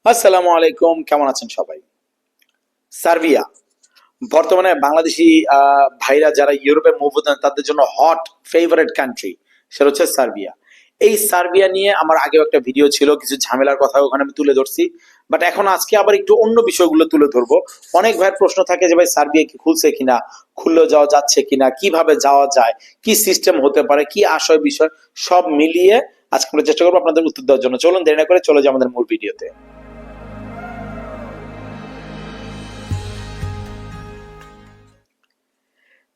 আসসালামু আলাইকুম, কেমন আছেন সবাই? সার্বিয়া বর্তমানে বাংলাদেশি ভাইরা যারা ইউরোপে মুভ হতেন তাদের জন্য হট ফেভারিট কান্ট্রি, সেটা হচ্ছে সার্বিয়া। এই সার্বিয়া নিয়ে আমার আগেও একটা ভিডিও ছিল, কিছু ঝামেলার কথা ওখানে আমি তুলে ধরছি। বাট এখন আজকে আবার একটু অন্য বিষয়গুলো তুলে ধরবো। অনেক ভাইয়ের প্রশ্ন থাকে যে ভাই সার্বিয়া কি খুলছে কিনা, খুললেও যাওয়া যাচ্ছে কিনা, কিভাবে যাওয়া যায়, কি সিস্টেম হতে পারে, কি আশয় বিষয়, সব মিলিয়ে আজকে আমরা চেষ্টা করবো আপনাদের উত্তর দেওয়ার জন্য। চলুন দেরি না করে চলে যাই আমাদের মূল ভিডিওতে।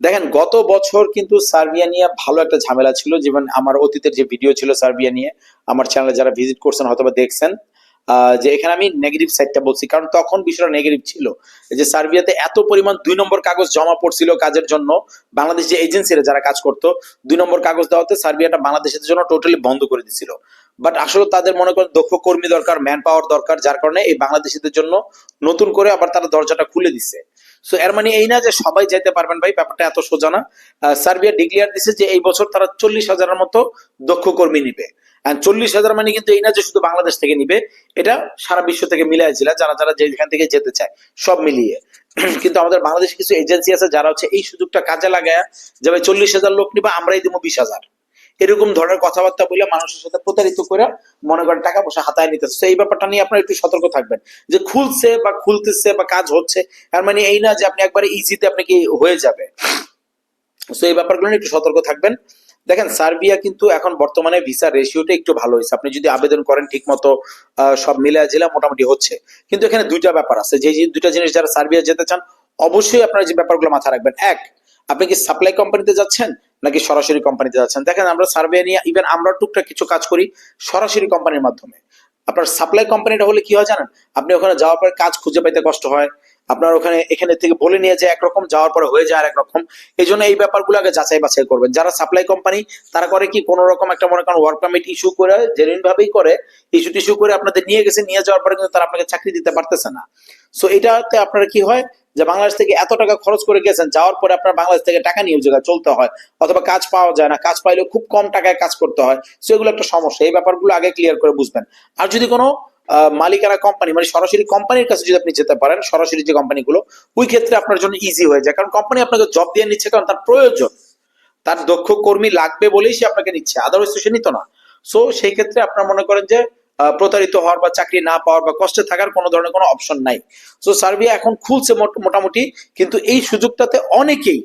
দেখেন, গত বছর কিন্তু সার্বিয়া নিয়ে ভালো একটা ঝামেলা ছিল। যেমন আমার অতীতের যে ভিডিও ছিল সার্বিয়া নিয়ে, আমার চ্যানেলে যারা ভিজিট করছেন হয়তোবা দেখছেন, যে এখানে আমি নেগেটিভ সাইডটা বলছি, কারণ তখন বিষয়টা নেগেটিভ ছিল। যে সার্বিয়াতে এত পরিমাণ 2 নম্বর কাগজ জমা পড়ছিল কাজের জন্য। বাংলাদেশ যে এজেন্সিরা যারা কাজ করতো, 2 নম্বর কাগজ দেওয়াতে সার্বিয়াটা বাংলাদেশের জন্য টোটালি বন্ধ করে দিছিল। বাট আসলে তাদের মনে করেন দক্ষ কর্মী দরকার, ম্যান পাওয়ার দরকার, যার কারণে এই বাংলাদেশিদের জন্য নতুন করে আবার তারা দরজাটা খুলে দিচ্ছে। সো এর মানে এই না যে সবাই যেতে পারবেন ভাই, ব্যাপারটা এত সোজা না। সার্বিয়া ডিক্লেয়ার দিছে যে এই বছর তারা 40,000-এর মতো দক্ষ কর্মী নিবে। 40,000 মানে কিন্তু এই না যে শুধু বাংলাদেশ থেকে নিবে, এটা সারা বিশ্ব থেকে মিলাই ছিল, যারা যারা যেখান থেকে যেতে চায় সব মিলিয়ে। কিন্তু আমাদের বাংলাদেশে কিছু এজেন্সি আছে যারা হচ্ছে এই সুযোগটা কাজে লাগায়, যে ভাই 40,000 লোক নিবা, আমরাই দিব 20,000, এরকম ধরনের কথাবার্তা বলে মানুষের সাথে প্রতারিত করে মনে করেন টাকা পয়সা হাতায় নিতেছে। এই ব্যাপারটা নিয়ে আপনারা একটু সতর্ক থাকবেন। যে খুলছে বা খুলতেছে বা কাজ হচ্ছে, তার মানে এই না যে আপনি একবারে ইজিতে আপনি কি হয়ে যাবে। তো এই ব্যাপারগুলো নিয়ে একটু সতর্ক থাকবেন। দেখেন, সার্বিয়া কিন্তু এখন বর্তমানে ভিসা রেশিওটা একটু ভালো হয়েছে। আপনি যদি আবেদন করেন ঠিক মতো, সব মিলায় জিলা মোটামুটি হচ্ছে। কিন্তু এখানে দুইটা ব্যাপার আছে, যে যে দুইটা জিনিস যারা সার্বিয়া যেতে চান অবশ্যই আপনারা যে ব্যাপারগুলো মাথায় রাখবেন। এক, আপনি কি সাপ্লাই কোম্পানিতে যাচ্ছেন নাকি সরাসরি কোম্পানিতে যাচ্ছেন। দেখেন, আমরা সার্বিয়া নিয়ে ইভেন আমরা টুকটাক কিছু কাজ করি সরাসরি কোম্পানির মাধ্যমে। আপনার সাপ্লাই কোম্পানিটা হলে কি হয় জানেন, আপনি ওখানে যাওয়ার পরে কাজ খুঁজে পাইতে কষ্ট হয়। আপনার ওখানে এখানে থেকে বলে নিয়ে যায় একরকম, যাওয়ার পরে হয়ে যায় আরেক রকম। এই জন্য এই ব্যাপারগুলো আগে যাচাই বাছাই করবেন। যারা সাপ্লাই কোম্পানি, তারা করে কি কোন রকম একটা মনে করেন ওয়ার্ক পারমিট ইস্যু করে, জেনুইন ভাবেই করে, ইস্যু টিস্যু করে আপনাদের নিয়ে গেছে, নিয়ে যাওয়ার পরে কিন্তু তারা আপনাকে চাকরি দিতে পারতেছে না। সো এটাতে আপনারা কি হয়, যে বাংলাদেশ থেকে এত টাকা খরচ করে গেছেন, যাওয়ার পরে আপনার বাংলাদেশ থেকে টাকা নিয়ে জায়গায় চলতে হয়, অথবা কাজ পাওয়া যায় না, কাজ পাইলেও খুব কম টাকায় কাজ করতে হয়। সো এগুলো একটা সমস্যা, এই ব্যাপারগুলো আগে ক্লিয়ার করে বুঝবেন। আর যদি কোনো মালিকানা কোম্পানি, মানে সরাসরি কোম্পানির কাছে যদি আপনি যেতে পারেন, সরাসরি যে কোম্পানিগুলো, ওই ক্ষেত্রে আপনার জন্য ইজি হয়ে যায়। কারণ কোম্পানি আপনাকে জব দিয়ে নিচ্ছে, কারণ তার প্রয়োজন, তার দক্ষ কর্মী লাগবে বলেই সে আপনাকে নিচ্ছে, আদারওয়াইজ তো সে নিত না। সো সেই ক্ষেত্রে আপনার মনে করেন যে প্রতারিত হওয়ার বা চাকরি না পাওয়ার বা কষ্টে থাকার কোনো ধরনের কোনো অপশন নাই। সো সার্বিয়া এখন খুলছে মোটামুটি, কিন্তু এই সুযোগটাতে অনেকেই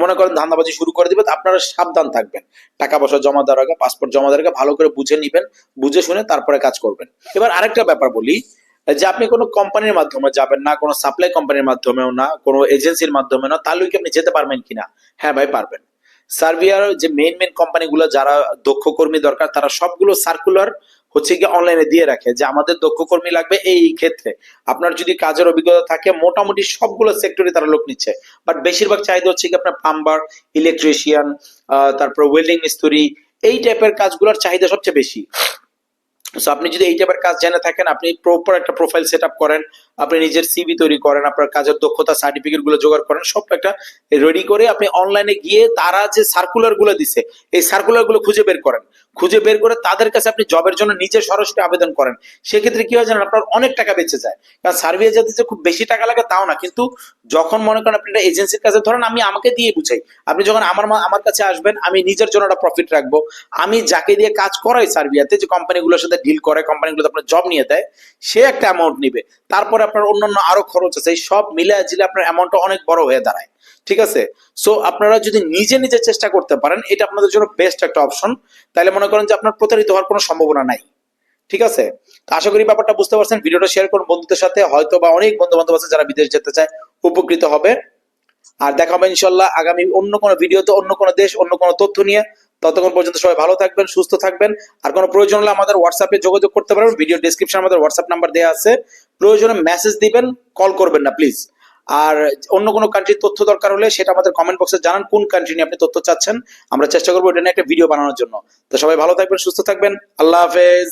মনে করেন ধান্দাবাজি শুরু করে দিবে। আপনারা সাবধান থাকবেন। টাকা পয়সা জমা দেওয়ার আগে, পাসপোর্ট জমা দেওয়ার আগে ভালো করে বুঝে নিবেন, বুঝে শুনে তারপরে কাজ করবেন। এবার আরেকটা ব্যাপার বলি, যে আপনি কোনো কোম্পানির মাধ্যমে যাবেন না, কোনো সাপ্লাই কোম্পানির মাধ্যমেও না, কোনো এজেন্সির মাধ্যমে না, তাহলে কি আপনি যেতে পারবেন কিনা? হ্যাঁ ভাই, পারবেন। সার্বিয়ার যে মেইন মেইন কোম্পানিগুলো যারা দক্ষ কর্মী দরকার, তারা সবগুলো সার্কুলার হচ্ছে কি অনলাইনে দিয়ে রাখে, যে আমাদের দক্ষ কর্মী লাগবে এই ক্ষেত্রে। আপনার যদি কাজের অভিজ্ঞতা থাকে, মোটামুটি সবগুলো সেক্টরে তারা লোক নিচ্ছে। বাট বেশিরভাগ চাহিদা হচ্ছে কি আপনার প্লাম্বার, ইলেকট্রিশিয়ান, তারপর ওয়েল্ডিং মিস্ত্রি, এই টাইপের কাজগুলোর চাহিদা সবচেয়ে বেশি। সো আপনি যদি এই টাইপের কাজ জেনে থাকেন, আপনি প্রপার একটা প্রোফাইল সেট আপ করেন, আপনি নিজের সিভি তৈরি করেন, আপনার কাজের দক্ষতা সার্টিফিকেট গুলো জোগাড় করেন, সব একটা রেডি করে আপনি অনলাইনে গিয়ে তারা যে সার্কুলার গুলো দিছে, এই সার্কুলার গুলো খুঁজে বের করেন। খুঁজে বের করে তাদের কাছে আপনি জবের জন্য নিজে সরাসরি আবেদন করেন। সেক্ষেত্রে কি হয় জানেন, আপনার অনেক টাকা বেঁচে যায়। কারণ সার্বিয়া যেতে যে খুব বেশি টাকা লাগে তাও না, কিন্তু যখন মনে করেন আপনি একটা এজেন্সির কাছে, ধরেন আমি আমাকে দিয়ে বুঝাই, আপনি যখন আমার কাছে আসবেন, আমি নিজের জন্য একটা প্রফিট রাখবো। আমি যাকে দিয়ে কাজ করাই সার্বিয়াতে, যে কোম্পানিগুলোর সাথে ডিল করে, কোম্পানিগুলো আপনার জব নিয়ে দেয়, সে একটা অ্যামাউন্ট নিবে। তারপরে আপনার অন্যান্য আরো খরচ আছে, এই সব মিলায় জিলে আপনার অ্যামাউন্টটা অনেক বড় হয়ে দাঁড়ায়। ঠিক আছে? সো আপনারা যদি নিজে নিজে চেষ্টা করতে পারেন, এটা আপনাদের জন্য বেস্ট একটা অপশন। তাহলে মনে করেন যে আপনার প্রতারিত হওয়ার কোনো সম্ভাবনা নাই। ঠিক আছে? তো আশা করি ব্যাপারটা বুঝতে পারছেন। ভিডিওটা শেয়ার করুন বন্ধুদের সাথে, হয়তো বা অনেক বন্ধু বান্ধব আছে যারা বিদেশ যেতে চায়, উপকৃত হবে। আর দেখা হবে ইনশাল্লাহ আগামী অন্য কোনো ভিডিওতে, অন্য কোনো দেশ, অন্য কোনো তথ্য নিয়ে। ততক্ষণ পর্যন্ত সবাই ভালো থাকবেন, সুস্থ থাকবেন। আর কোনো প্রয়োজন হলে আমাদের হোয়াটসঅ্যাপে যোগাযোগ করতে পারবেন। ভিডিও ডেসক্রিপশনে আমাদের হোয়াটসঅ্যাপ নাম্বার দেওয়া আছে। প্রয়োজনে মেসেজ দিবেন, কল করবেন না প্লিজ। আর অন্য কোনো কান্ট্রির তথ্য দরকার হলে সেটা আমাদের কমেন্ট বক্সে জানান, কোন কান্ট্রি নিয়ে আপনি তথ্য চাচ্ছেন। আমরা চেষ্টা করবো এটা নিয়ে একটা ভিডিও বানানোর জন্য। তো সবাই ভালো থাকবেন, সুস্থ থাকবেন। আল্লাহ হাফেজ।